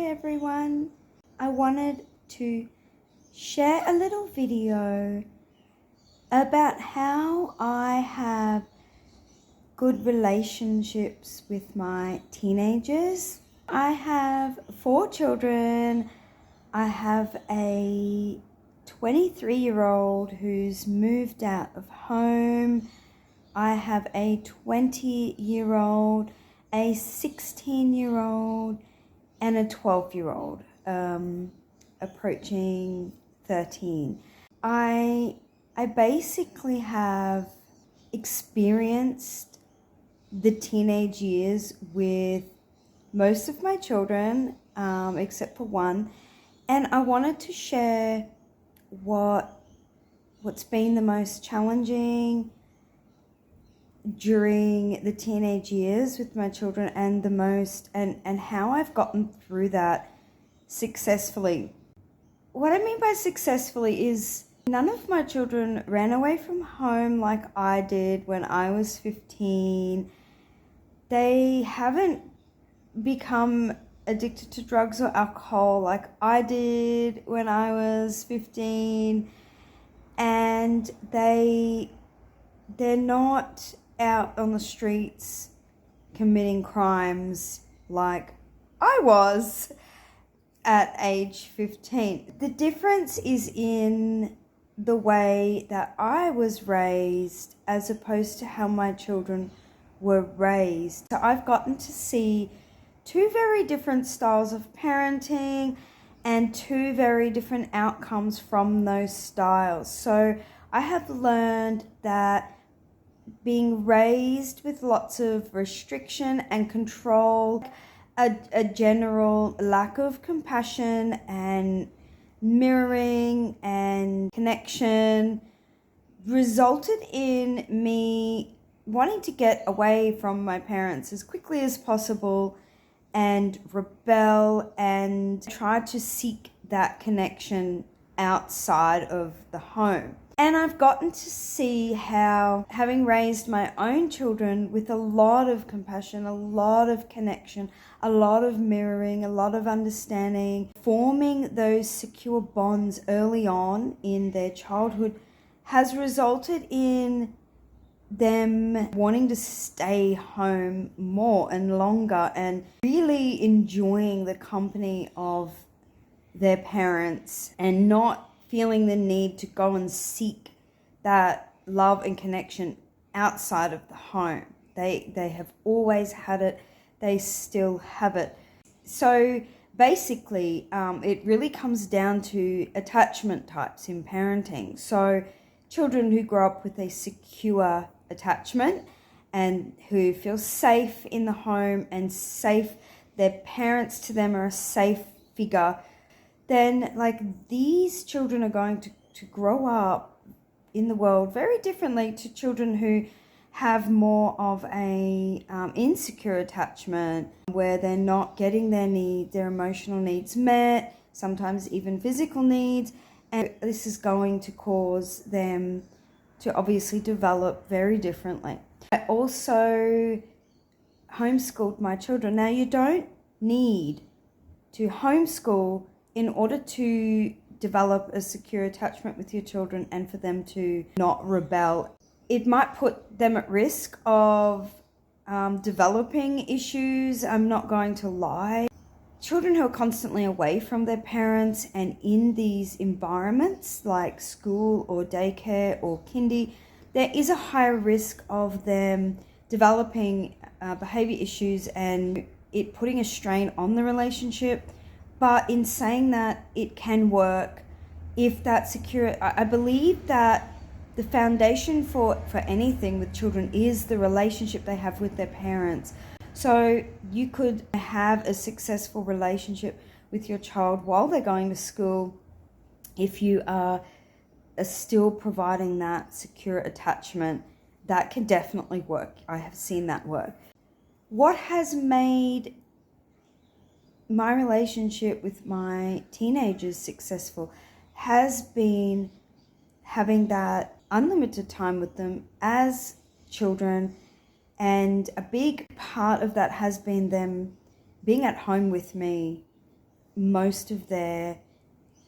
everyone. I wanted to share a little video about how I have good relationships with my teenagers. I have 4 children. I have a 23-year-old who's moved out of home. I have a 20-year-old, a 16-year-old, and a 12-year-old, approaching 13. I basically have experienced the teenage years with most of my children, except for one, and I wanted to share what's been the most challenging during the teenage years with my children, and how I've gotten through that successfully. What I mean by successfully is none of my children ran away from home like I did when I was 15. They haven't become addicted to drugs or alcohol like I did when I was 15. And they're not out on the streets committing crimes like I was at age 15. The difference is in the way that I was raised as opposed to how my children were raised. So I've gotten to see 2 very different styles of parenting and 2 very different outcomes from those styles. So I have learned that being raised with lots of restriction and control, a general lack of compassion and mirroring and connection, resulted in me wanting to get away from my parents as quickly as possible and rebel and try to seek that connection outside of the home. And I've gotten to see how, having raised my own children with a lot of compassion, a lot of connection, a lot of mirroring, a lot of understanding, forming those secure bonds early on in their childhood has resulted in them wanting to stay home more and longer and really enjoying the company of their parents and not feeling the need to go and seek that love and connection outside of the home. They have always had it. They still have it. So basically, it really comes down to attachment types in parenting. So children who grow up with a secure attachment and who feel safe in the home and safe, their parents to them are a safe figure, then these children are going to grow up in the world very differently to children who have more of a insecure attachment where they're not getting their emotional needs met, sometimes even physical needs, and this is going to cause them to obviously develop very differently. I also homeschooled my children. Now, you don't need to homeschool in order to develop a secure attachment with your children and for them to not rebel. It might put them at risk of developing issues. I'm not going to lie. Children who are constantly away from their parents and in these environments like school or daycare or kindy, there is a higher risk of them developing behavior issues and it putting a strain on the relationship. But in saying that, it can work if that secure. I believe that the foundation for anything with children is the relationship they have with their parents. So you could have a successful relationship with your child while they're going to school if you are still providing that secure attachment. That can definitely work. I have seen that work. What has made my relationship with my teenagers successful has been having that unlimited time with them as children, and a big part of that has been them being at home with me most of their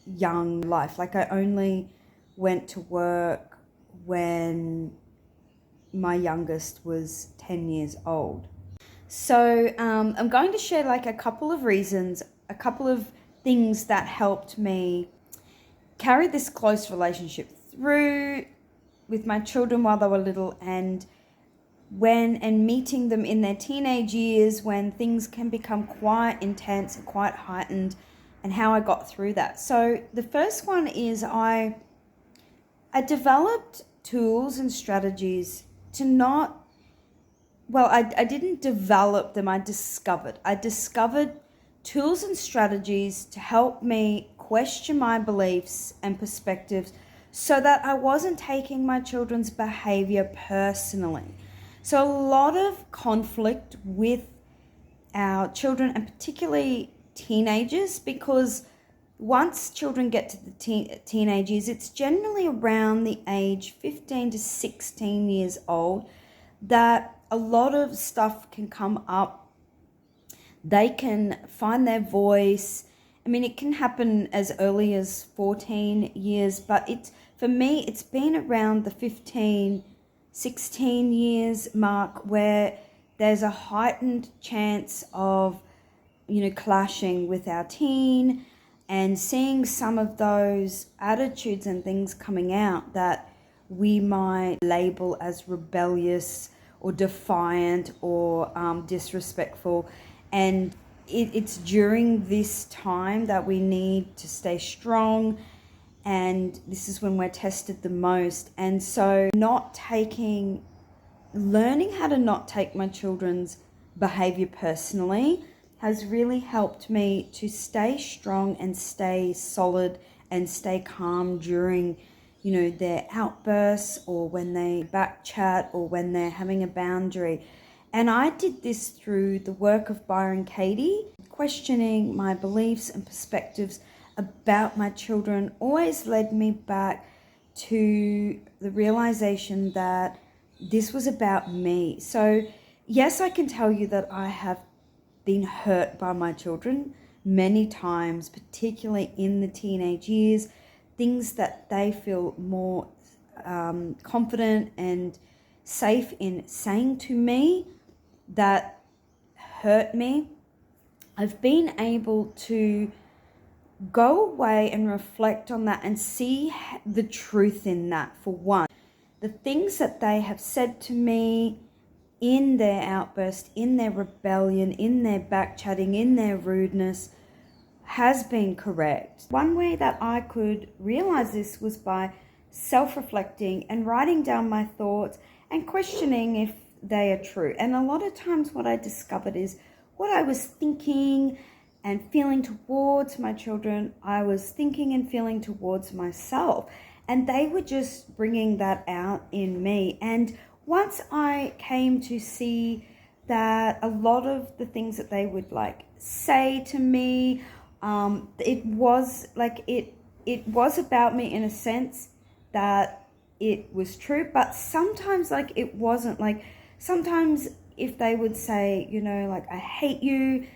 young life. Like, I only went to work when my youngest was 10 years old. So I'm going to share like a couple of reasons, a couple of things that helped me carry this close relationship through with my children while they were little, and meeting them in their teenage years when things can become quite intense and quite heightened, and how I got through that. So the first one is I developed tools and strategies to not, well, I didn't develop them, I discovered tools and strategies to help me question my beliefs and perspectives so that I wasn't taking my children's behavior personally. So a lot of conflict with our children, and particularly teenagers, because once children get to the teenage years, it's generally around the age 15 to 16 years old that a lot of stuff can come up. They can find their voice. I mean, it can happen as early as 14 years, but for me, it's been around the 15, 16 years mark where there's a heightened chance of, clashing with our teen and seeing some of those attitudes and things coming out that we might label as rebellious or defiant or disrespectful. And it's during this time that we need to stay strong, and this is when we're tested the most. And so learning how to not take my children's behavior personally has really helped me to stay strong and stay solid and stay calm during their outbursts, or when they back chat, or when they're having a boundary. And I did this through the work of Byron Katie. Questioning my beliefs and perspectives about my children always led me back to the realization that this was about me. So yes, I can tell you that I have been hurt by my children many times, particularly in the teenage years. Things that they feel more confident and safe in saying to me that hurt me. I've been able to go away and reflect on that and see the truth in that. For one, the things that they have said to me in their outburst, in their rebellion, in their backchatting, in their rudeness, has been correct. One way that I could realize this was by self-reflecting and writing down my thoughts and questioning if they are true. And a lot of times what I discovered is what I was thinking and feeling towards my children, I was thinking and feeling towards myself. And they were just bringing that out in me. And once I came to see that a lot of the things that they would say to me, it was about me in a sense that it was true, but sometimes it wasn't. Sometimes if they would say, I hate you,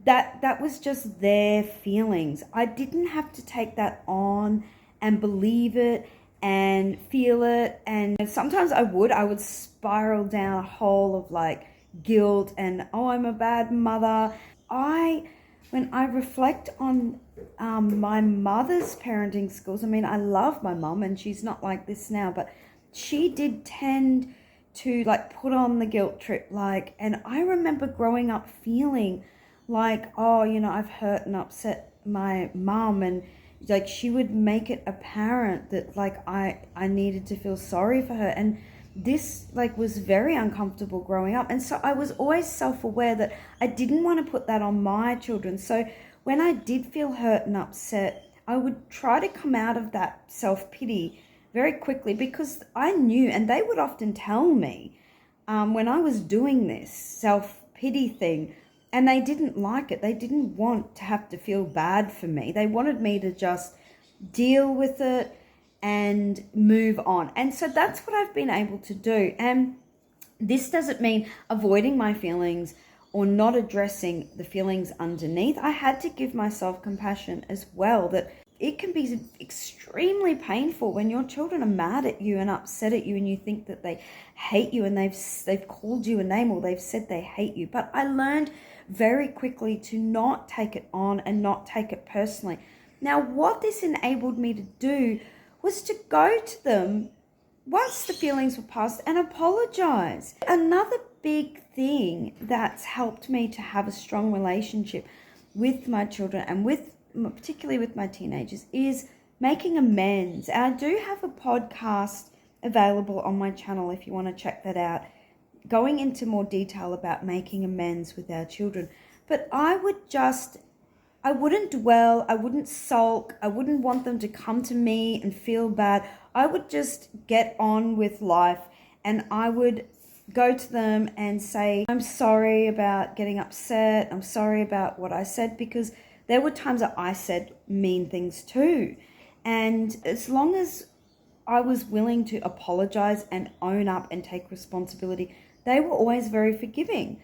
that was just their feelings. I didn't have to take that on and believe it and feel it. And sometimes I would spiral down a hole of guilt and, oh, I'm a bad mother. When I reflect on my mother's parenting skills, I mean, I love my mom and she's not like this now, but she did tend to put on the guilt trip. And I remember growing up feeling I've hurt and upset my mom, and she would make it apparent that I needed to feel sorry for her. And this was very uncomfortable growing up. And so I was always self-aware that I didn't want to put that on my children. So when I did feel hurt and upset, I would try to come out of that self-pity very quickly, because I knew, and they would often tell me when I was doing this self-pity thing, and they didn't like it. They didn't want to have to feel bad for me. They wanted me to just deal with it and move on. And so that's what I've been able to do. And this doesn't mean avoiding my feelings or not addressing the feelings underneath, I had to give myself compassion as well, that it can be extremely painful when your children are mad at you and upset at you and you think that they hate you and they've called you a name or they've said they hate you. But I learned very quickly to not take it on and not take it personally. Now, what this enabled me to do was to go to them once the feelings were past and apologize. Another big thing that's helped me to have a strong relationship with my children and particularly with my teenagers is making amends. And I do have a podcast available on my channel if you want to check that out, going into more detail about making amends with our children. But I wouldn't dwell, I wouldn't sulk, I wouldn't want them to come to me and feel bad. I would just get on with life, and I would go to them and say, I'm sorry about getting upset, I'm sorry about what I said, because there were times that I said mean things too. And as long as I was willing to apologize and own up and take responsibility, they were always very forgiving.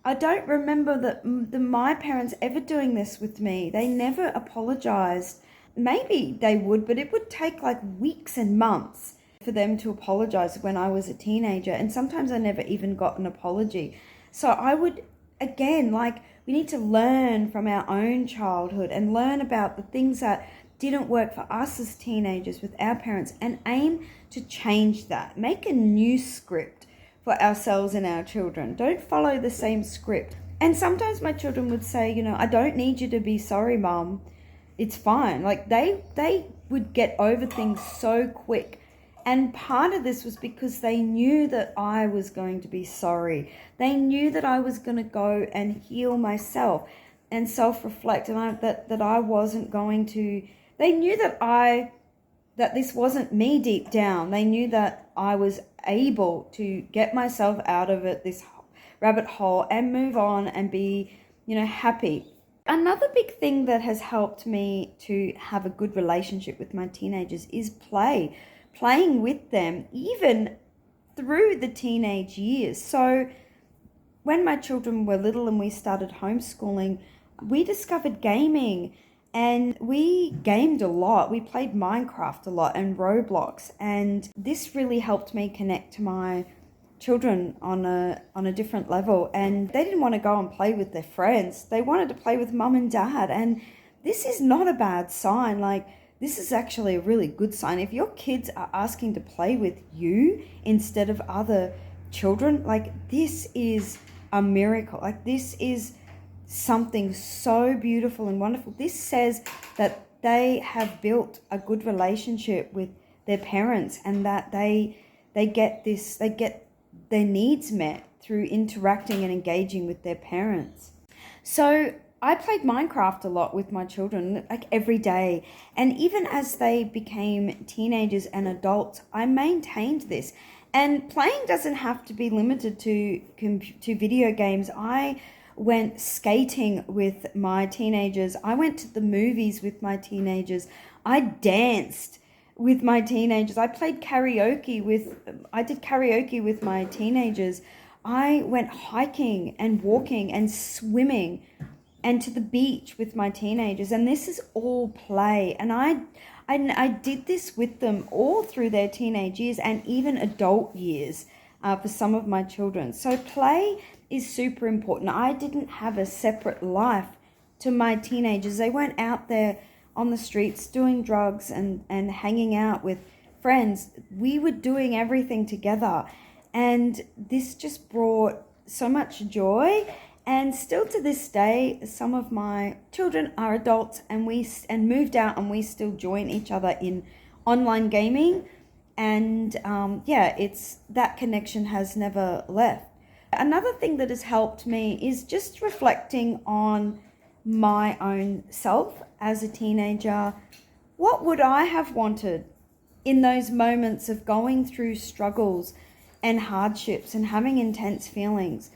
I don't remember my parents ever doing this with me. They never apologized. Maybe they would, but it would take like weeks and months for them to apologize when I was a teenager. And sometimes I never even got an apology. So I would, again, we need to learn from our own childhood and learn about the things that didn't work for us as teenagers with our parents and aim to change that. Make a new script for ourselves and our children. Don't follow the same script. And sometimes my children would say, I don't need you to be sorry, Mom. It's fine. They would get over things so quick. And part of this was because they knew that I was going to be sorry. They knew that I was going to go and heal myself and self-reflect, and that I wasn't going to. They knew that this wasn't me deep down. They knew that I was able to get myself out of this rabbit hole and move on and be, happy. Another big thing that has helped me to have a good relationship with my teenagers is playing with them, even through the teenage years. So when my children were little and we started homeschooling, we discovered gaming. And we gamed a lot. We played Minecraft a lot and Roblox. And this really helped me connect to my children on a different level. And they didn't want to go and play with their friends. They wanted to play with Mum and Dad. And this is not a bad sign. This is actually a really good sign. If your kids are asking to play with you instead of other children, this is a miracle. This is something so beautiful and wonderful. This says that they have built a good relationship with their parents and that they get their needs met through interacting and engaging with their parents. So I played Minecraft a lot with my children, every day. And even as they became teenagers and adults, I maintained this. And playing doesn't have to be limited to video games. I went skating with my teenagers. I went to the movies with my teenagers. I danced with my teenagers. I did karaoke with my teenagers. I went hiking and walking and swimming and to the beach with my teenagers. And this is all play. And I did this with them all through their teenage years and even adult years for some of my children. So play is super important. I didn't have a separate life to my teenagers. They weren't out there on the streets doing drugs and hanging out with friends. We were doing everything together. And this just brought so much joy. And still to this day, some of my children are adults and moved out, and we still join each other in online gaming. And it's that connection has never left. Another thing that has helped me is just reflecting on my own self as a teenager. What would I have wanted in those moments of going through struggles and hardships and having intense feelings?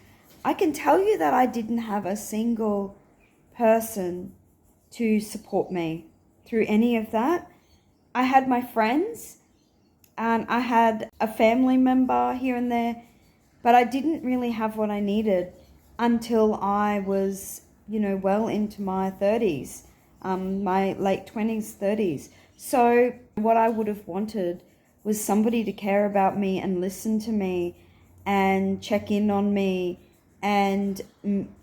I can tell you that I didn't have a single person to support me through any of that. I had my friends and I had a family member here and there, but I didn't really have what I needed. until I was, well into my 30s, my late 20s, 30s. So what I would have wanted was somebody to care about me and listen to me and check in on me and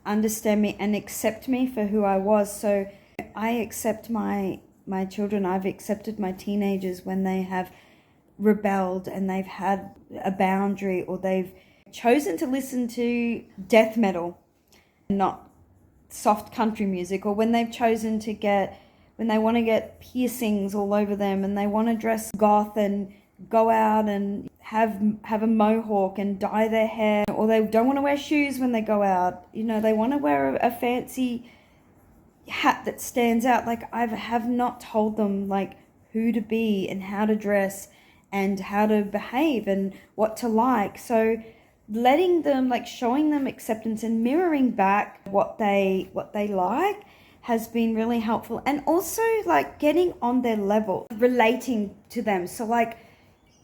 understand me and accept me for who I was. So I accept my children. I've accepted my teenagers when they have rebelled and they've had a boundary, or they've chosen to listen to death metal, not soft country music, or when they've chosen to when they want to get piercings all over them and they want to dress goth and go out and have a mohawk and dye their hair, or they don't want to wear shoes when they go out. They want to wear a fancy hat that stands out. Like, I have not told them like who to be and how to dress and how to behave and what to like. So letting them, like, showing them acceptance and mirroring back what they like has been really helpful. And also like getting on their level, relating to them. So like,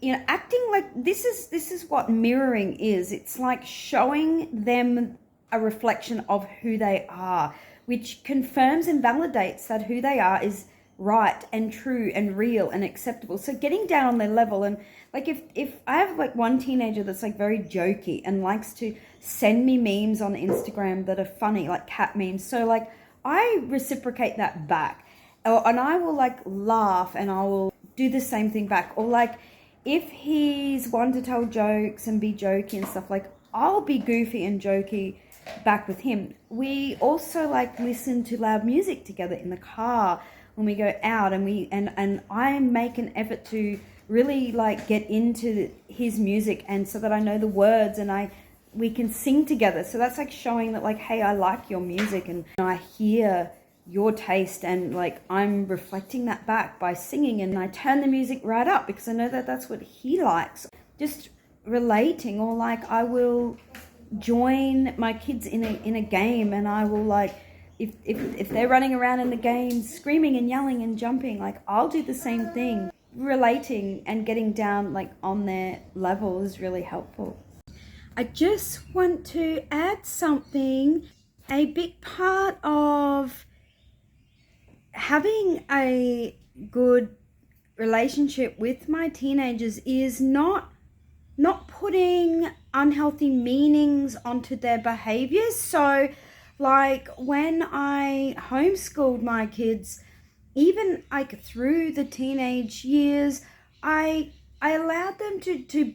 acting like this is what mirroring is. It's like showing them a reflection of who they are, which confirms and validates that who they are is right and true and real and acceptable. So getting down on their level. And like, if I have like one teenager that's like very jokey and likes to send me memes on Instagram that are funny, like cat memes, so like I reciprocate that back, and I will like laugh and I will do the same thing back. Or like, if he's one to tell jokes and be jokey and stuff, like I'll be goofy and jokey back with him. We also like listen to loud music together in the car when we go out, and I make an effort to really like get into his music, and so that I know the words and we can sing together. So that's like showing that like, hey, I like your music and I hear your taste, and like I'm reflecting that back by singing, and I turn the music right up because I know that that's what he likes. Just relating. Or like, I will join my kids in a game, and I will like, if they're running around in the game screaming and yelling and jumping, like I'll do the same thing. Relating and getting down like on their level is really helpful. I just want to add something. A big part of having a good relationship with my teenagers is not putting unhealthy meanings onto their behaviors. So like, when I homeschooled my kids, even like through the teenage years, I allowed them to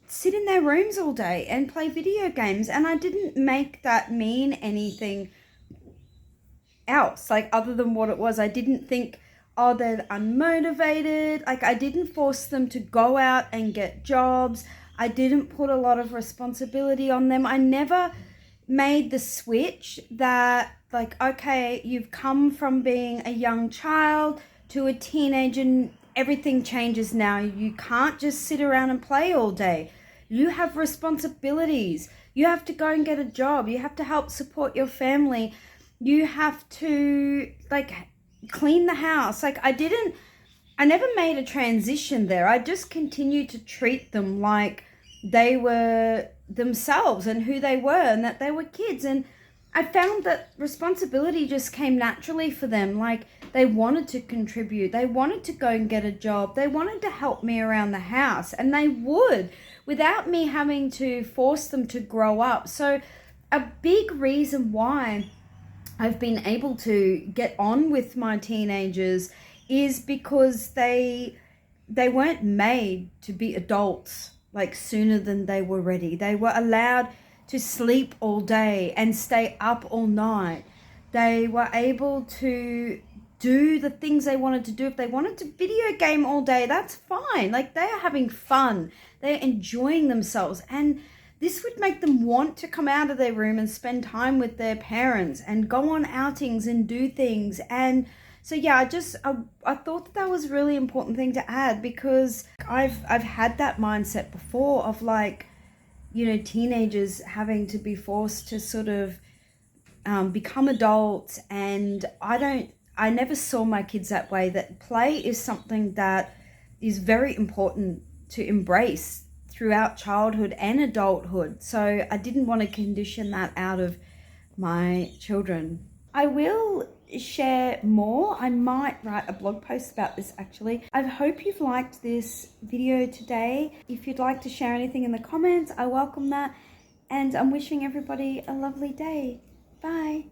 sit in their rooms all day and play video games, and I didn't make that mean anything else, like other than what it was. I didn't think, oh, they're unmotivated. Like, I didn't force them to go out and get jobs. I didn't put a lot of responsibility on them. I never made the switch that like, okay, you've come from being a young child to a teenager and everything changes now. You can't just sit around and play all day. You have responsibilities. You have to go and get a job. You have to help support your family. You have to like clean the house. Like, I never made a transition there. I just continued to treat them like they were themselves and who they were, and that they were kids. And I found that responsibility just came naturally for them. Like, they wanted to contribute. They wanted to go and get a job. They wanted to help me around the house, and they would, without me having to force them to grow up. So a big reason why I've been able to get on with my teenagers is because they weren't made to be adults like sooner than they were ready. They were allowed to sleep all day and stay up all night. They were able to do the things they wanted to do. If they wanted to video game all day, that's fine. Like, they are having fun. They're enjoying themselves. And this would make them want to come out of their room and spend time with their parents and go on outings and do things. And so, yeah, I thought that was a really important thing to add, because I've had that mindset before of like, teenagers having to be forced to sort of become adults. And I never saw my kids that way. That play is something that is very important to embrace throughout childhood and adulthood. So I didn't want to condition that out of my children. I will share more. I might write a blog post about this actually. I hope you've liked this video today. If you'd like to share anything in the comments, I welcome that. And I'm wishing everybody a lovely day. Bye.